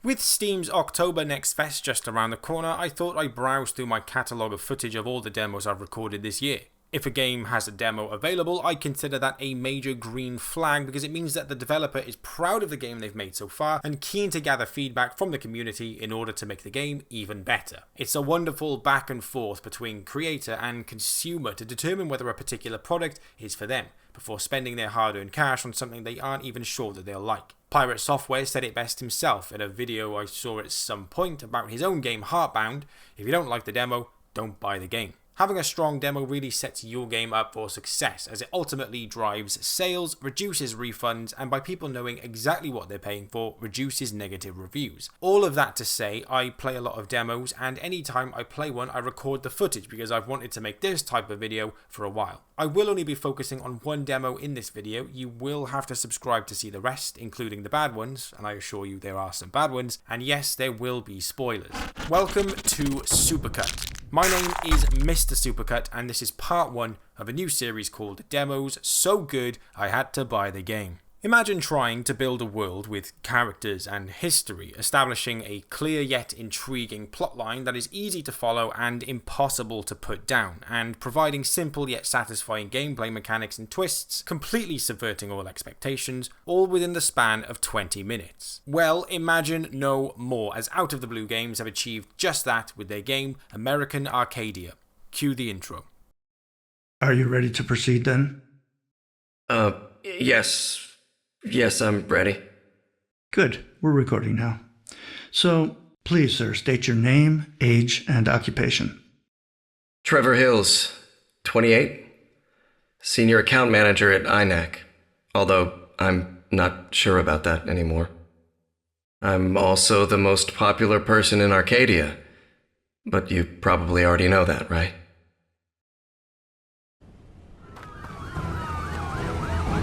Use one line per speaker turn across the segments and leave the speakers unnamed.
With Steam's October Next Fest just around the corner, I thought I'd browse through my catalogue of footage of all the demos I've recorded this year. If a game has a demo available, I consider that a major green flag because it means that the developer is proud of the game they've made so far and keen to gather feedback from the community in order to make the game even better. It's a wonderful back and forth between creator and consumer to determine whether a particular product is for them, before spending their hard-earned cash on something they aren't even sure that they'll like. Pirate Software said it best himself in a video I saw at some point about his own game Heartbound: if you don't like the demo, don't buy the game. Having a strong demo really sets your game up for success, as it ultimately drives sales, reduces refunds, and by people knowing exactly what they're paying for, reduces negative reviews. All of that to say, I play a lot of demos, and anytime I play one, I record the footage because I've wanted to make this type of video for a while. I will only be focusing on one demo in this video. You will have to subscribe to see the rest, including the bad ones, and I assure you there are some bad ones, and yes, there will be spoilers. Welcome to Supercut. My name is Mr. Supercut, and this is part 1 of a new series called Demos So Good I Had to Buy the Game. Imagine trying to build a world with characters and history, establishing a clear yet intriguing plotline that is easy to follow and impossible to put down, and providing simple yet satisfying gameplay mechanics and twists, completely subverting all expectations, all within the span of 20 minutes. Well, imagine no more, as Out of the Blue Games have achieved just that with their game American Arcadia. Cue the intro.
Are you ready to proceed then?
Yes. Yes, I'm ready.
Good. We're recording now. So, please, sir, state your name, age, and occupation.
Trevor Hills, 28. Senior account manager at INAC. Although, I'm not sure about that anymore. I'm also the most popular person in Arcadia. But you probably already know that, right?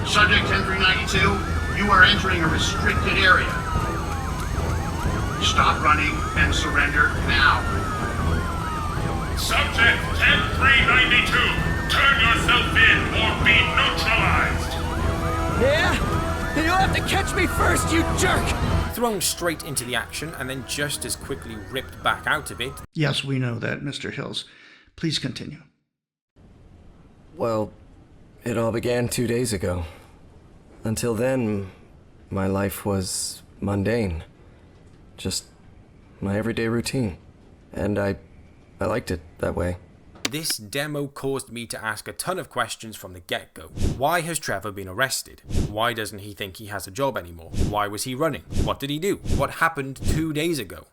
Subject 10392, you are entering a restricted area. Stop running and surrender now.
Subject 10392, turn yourself in or be neutralized.
Yeah? You'll have to catch me first, you jerk!
Thrown straight into the action and then just as quickly ripped back out of it.
Yes, we know that, Mr. Hills. Please continue.
Well, it all began 2 days ago. Until then, my life was mundane. Just my everyday routine. And I liked it that way.
This demo caused me to ask a ton of questions from the get-go. Why has Trevor been arrested? Why doesn't he think he has a job anymore? Why was he running? What did he do? What happened 2 days ago?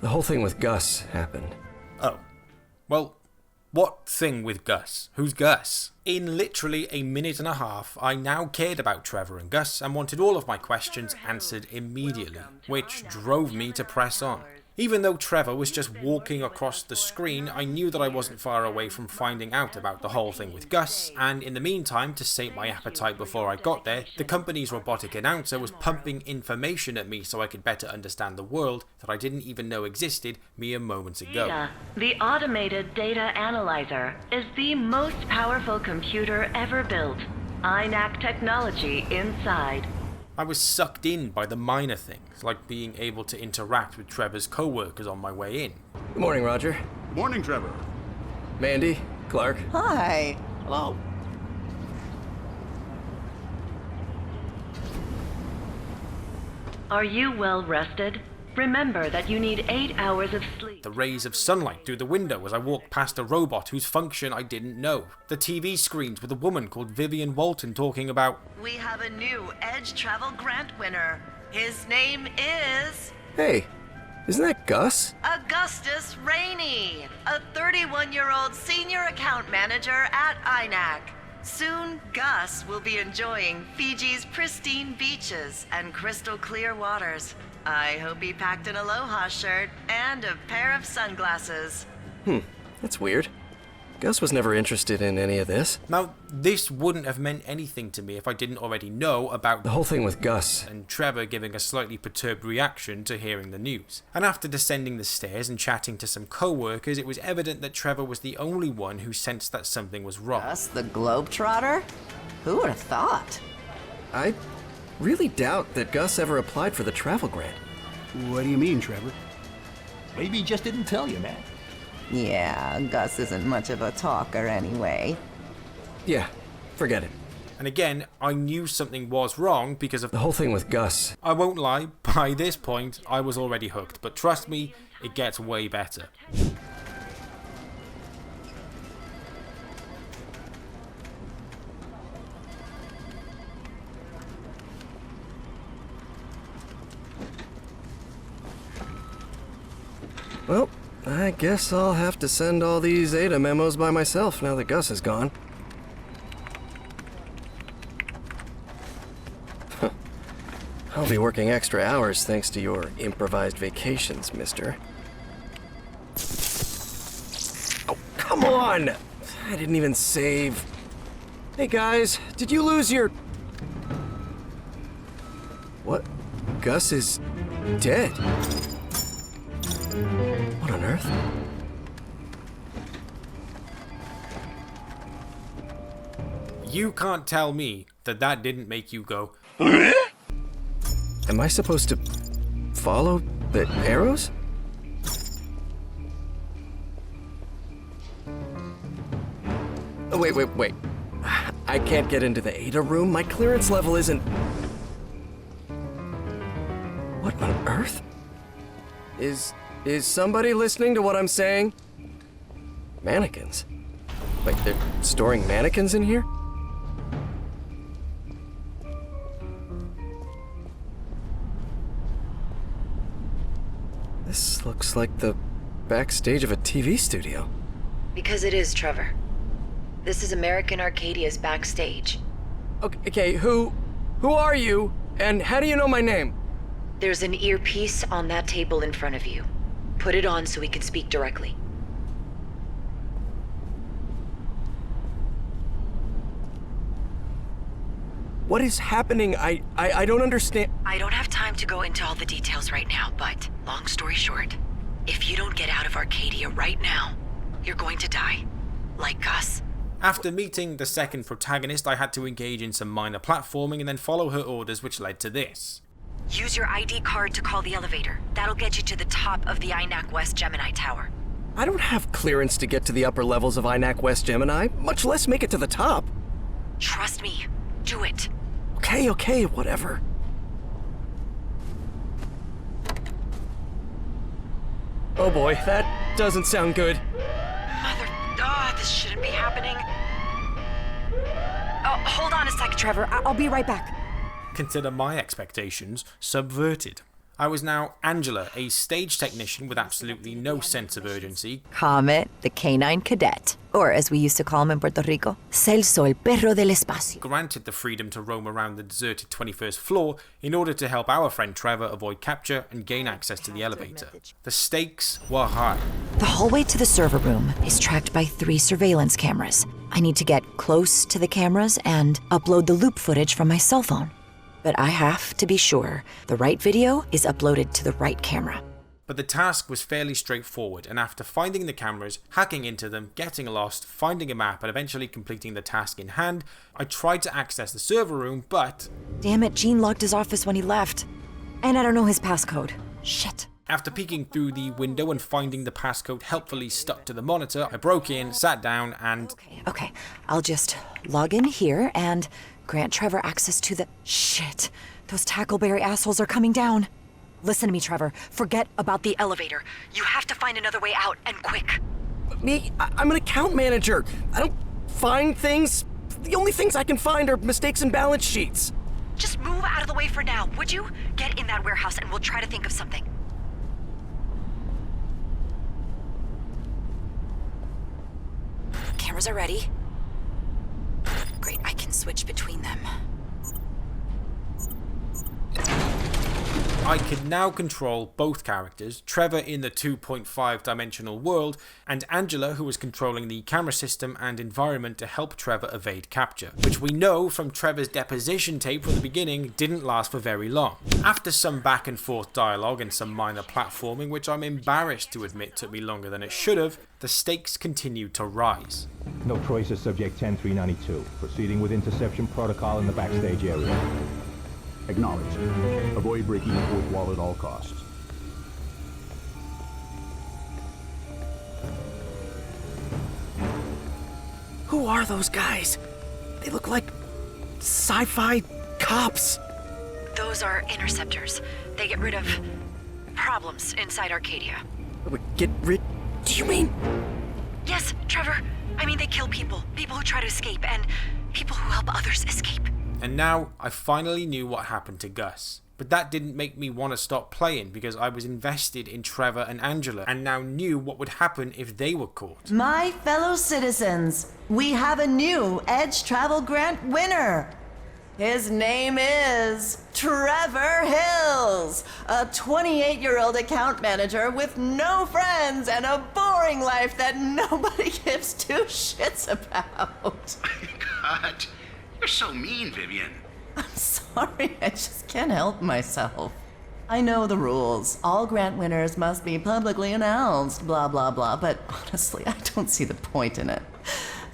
The whole thing with Gus happened.
Oh. Well, what thing with Gus? Who's Gus? In literally a minute and a half, I now cared about Trevor and Gus and wanted all of my questions answered immediately, which drove me to press on. Even though Trevor was just walking across the screen, I knew that I wasn't far away from finding out about the whole thing with Gus, and in the meantime, to sate my appetite before I got there, the company's robotic announcer was pumping information at me so I could better understand the world that I didn't even know existed mere moments ago.
Data. The automated data analyzer is the most powerful computer ever built. INAC technology inside.
I was sucked in by the minor things, like being able to interact with Trevor's co-workers on my way in.
Good morning, Roger.
Morning, Trevor.
Mandy, Clark.
Hi. Hello.
Are you well rested? Remember that you need 8 hours of sleep.
The rays of sunlight through the window as I walked past a robot whose function I didn't know. The TV screens with a woman called Vivian Walton talking about,
We have a new Edge Travel Grant winner. His name is...
Hey, isn't that Gus?
Augustus Rainey, a 31-year-old senior account manager at INAC. Soon, Gus will be enjoying Fiji's pristine beaches and crystal clear waters. I hope he packed an Aloha shirt and a pair of sunglasses.
That's weird. Gus was never interested in any of this.
Now, this wouldn't have meant anything to me if I didn't already know about
The whole thing with Gus.
and Trevor giving a slightly perturbed reaction to hearing the news. And after descending the stairs and chatting to some co-workers, it was evident that Trevor was the only one who sensed that something was wrong.
Us, the Globetrotter? Who would have thought?
I really doubt that Gus ever applied for the travel grant.
What do you mean, Trevor?
Maybe he just didn't tell you, man.
Yeah, Gus isn't much of a talker anyway.
Yeah, forget it.
And again, I knew something was wrong because of
The whole thing with Gus.
I won't lie, by this point, I was already hooked, but trust me, it gets way better.
Well, I guess I'll have to send all these Ada memos by myself now that Gus is gone. I'll be working extra hours thanks to your improvised vacations, mister. Oh, come on! I didn't even save. Hey guys, did you lose your... What? Gus is dead. What on earth?
You can't tell me that that didn't make you go,
Am I supposed to follow the arrows? Oh, wait. I can't get into the Ada room. My clearance level isn't... What on earth? Is somebody listening to what I'm saying? Mannequins? Wait, they're storing mannequins in here? This looks like the backstage of a TV studio.
Because it is, Trevor. This is American Arcadia's backstage.
Okay, who are you? And how do you know my name?
There's an earpiece on that table in front of you. Put it on so we can speak directly.
What is happening? I don't understand.
I don't have time to go into all the details right now, but long story short, if you don't get out of Arcadia right now, you're going to die. Like Gus.
After meeting the second protagonist, I had to engage in some minor platforming and then follow her orders, which led to this.
Use your ID card to call the elevator. That'll get you to the top of the INAC West Gemini Tower.
I don't have clearance to get to the upper levels of INAC West Gemini, much less make it to the top.
Trust me. Do it.
Okay, whatever. Oh boy, that doesn't sound good.
This shouldn't be happening. Oh, hold on a sec, Trevor. I'll be right back.
Consider my expectations subverted. I was now Angela, a stage technician with absolutely no sense of urgency.
Comet, the canine cadet. Or, as we used to call him in Puerto Rico, Celso, el perro del espacio.
Granted the freedom to roam around the deserted 21st floor in order to help our friend Trevor avoid capture and gain access to the elevator. The stakes were high.
The hallway to the server room is tracked by 3 surveillance cameras. I need to get close to the cameras and upload the loop footage from my cell phone. But I have to be sure the right video is uploaded to the right camera.
But the task was fairly straightforward, and after finding the cameras, hacking into them, getting lost, finding a map, and eventually completing the task in hand, I tried to access the server room, but...
Damn it, Gene locked his office when he left. And I don't know his passcode. Shit.
After peeking through the window and finding the passcode helpfully stuck to the monitor, I broke in, sat down, and...
Okay. I'll just log in here and grant Trevor access to the... Shit. Those Tackleberry assholes are coming down.
Listen to me, Trevor. Forget about the elevator. You have to find another way out, and quick.
I'm an account manager. I don't find things. The only things I can find are mistakes in balance sheets.
Just move out of the way for now, would you? Get in that warehouse and we'll try to think of something. Cameras are ready. Great, I can switch between them.
I could now control both characters, Trevor in the 2.5 dimensional world, and Angela, who was controlling the camera system and environment to help Trevor evade capture, which we know from Trevor's deposition tape from the beginning didn't last for very long. After some back and forth dialogue and some minor platforming, which I'm embarrassed to admit took me longer than it should have, the stakes continued to rise.
No traces subject 10392. Proceeding with interception protocol in the backstage area.
Acknowledged. Avoid breaking the fourth wall at all costs.
Who are those guys? They look like sci-fi cops.
Those are interceptors. They get rid of problems inside Arcadia.
Get rid... Do you mean...
Yes, Trevor. I mean, they kill people. People who try to escape, and people who help others escape.
And now, I finally knew what happened to Gus. But that didn't make me want to stop playing because I was invested in Trevor and Angela and now knew what would happen if they were caught.
My fellow citizens, we have a new Edge Travel Grant winner. His name is Trevor Hills, a 28-year-old account manager with no friends and a boring life that nobody gives two shits about.
God, you're so mean, Vivian.
I'm sorry, I just can't help myself. I know the rules. All grant winners must be publicly announced, blah, blah, blah, but honestly, I don't see the point in it.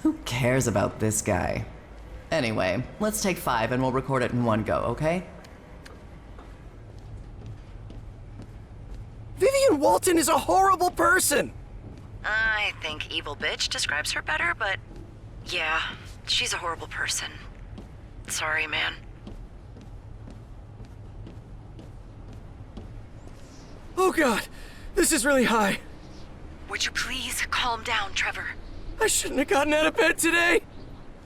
Who cares about this guy? Anyway, let's take 5 and we'll record it in one go, okay?
Vivian Walton is a horrible person!
I think evil bitch describes her better, but yeah, she's a horrible person. Sorry, man.
Oh god, this is really high.
Would you please calm down, Trevor?
I shouldn't have gotten out of bed today.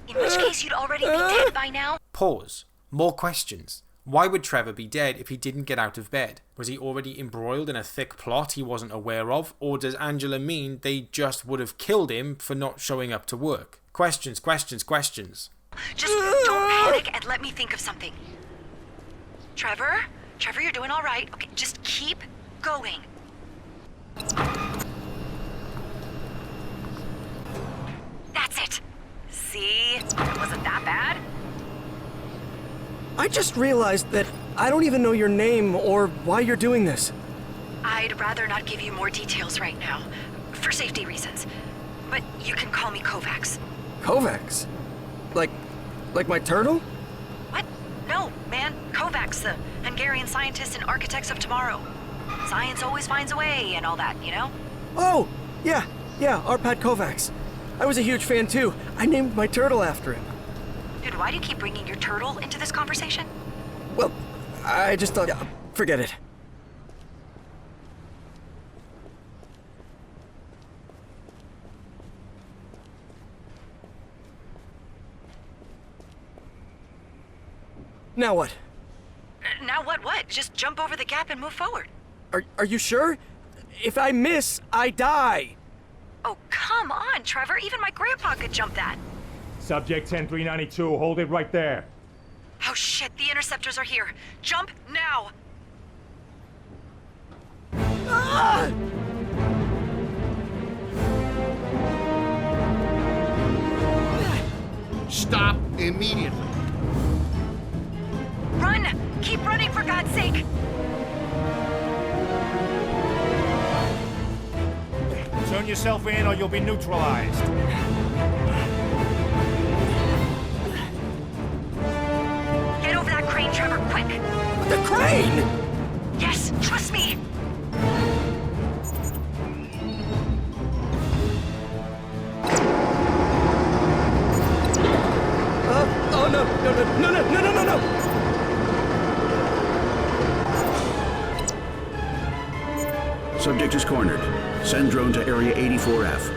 In which case you'd already be dead by now.
Pause. More questions. Why would Trevor be dead if he didn't get out of bed? Was he already embroiled in a thick plot he wasn't aware of? Or does Angela mean they just would have killed him for not showing up to work? Questions, questions, questions.
Just don't panic and let me think of something. Trevor? Trevor, you're doing all right. Okay, just keep going. That's it. See? It wasn't that bad.
I just realized that I don't even know your name or why you're doing this.
I'd rather not give you more details right now, for safety reasons. But you can call me Kovacs.
Kovacs? Like my turtle?
What? No, man. Kovacs, the Hungarian scientists and architects of tomorrow. Science always finds a way and all that, you know?
Oh, yeah, Arpad Kovacs. I was a huge fan too. I named my turtle after him.
Dude, why do you keep bringing your turtle into this conversation?
Well, I just thought, forget it. Now what?
Now what? Just jump over the gap and move forward.
Are you sure? If I miss, I die.
Oh, come on, Trevor. Even my grandpa could jump that.
Subject 10392, hold it right there.
Oh shit, the interceptors are here. Jump now!
Ah!
Stop immediately.
Run! Keep running, for God's sake!
Turn yourself in or you'll be neutralized.
Get over that crane, Trevor, quick!
The crane?
Yes, trust me!
Oh no.
Subject is cornered. Send drone to area 84F.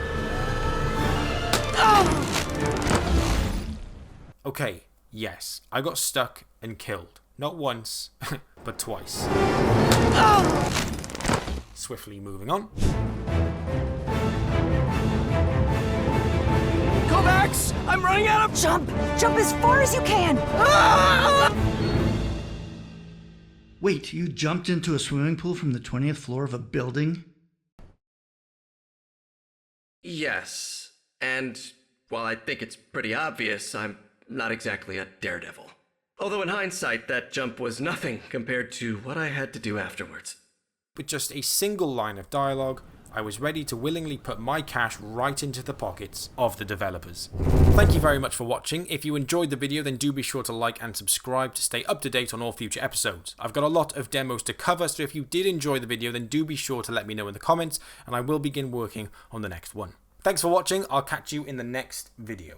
Okay, yes, I got stuck and killed. Not once, but twice. Swiftly moving on.
Kovacs! I'm running out of...
Jump! Jump as far as you can!
Wait, you jumped into a swimming pool from the 20th floor of a building?
Yes, and while I think it's pretty obvious, I'm not exactly a daredevil. Although in hindsight, that jump was nothing compared to what I had to do afterwards.
With just a single line of dialogue, I was ready to willingly put my cash right into the pockets of the developers. Thank you very much for watching. If you enjoyed the video, then do be sure to like and subscribe to stay up to date on all future episodes. I've got a lot of demos to cover, so if you did enjoy the video, then do be sure to let me know in the comments, and I will begin working on the next one. Thanks for watching. I'll catch you in the next video.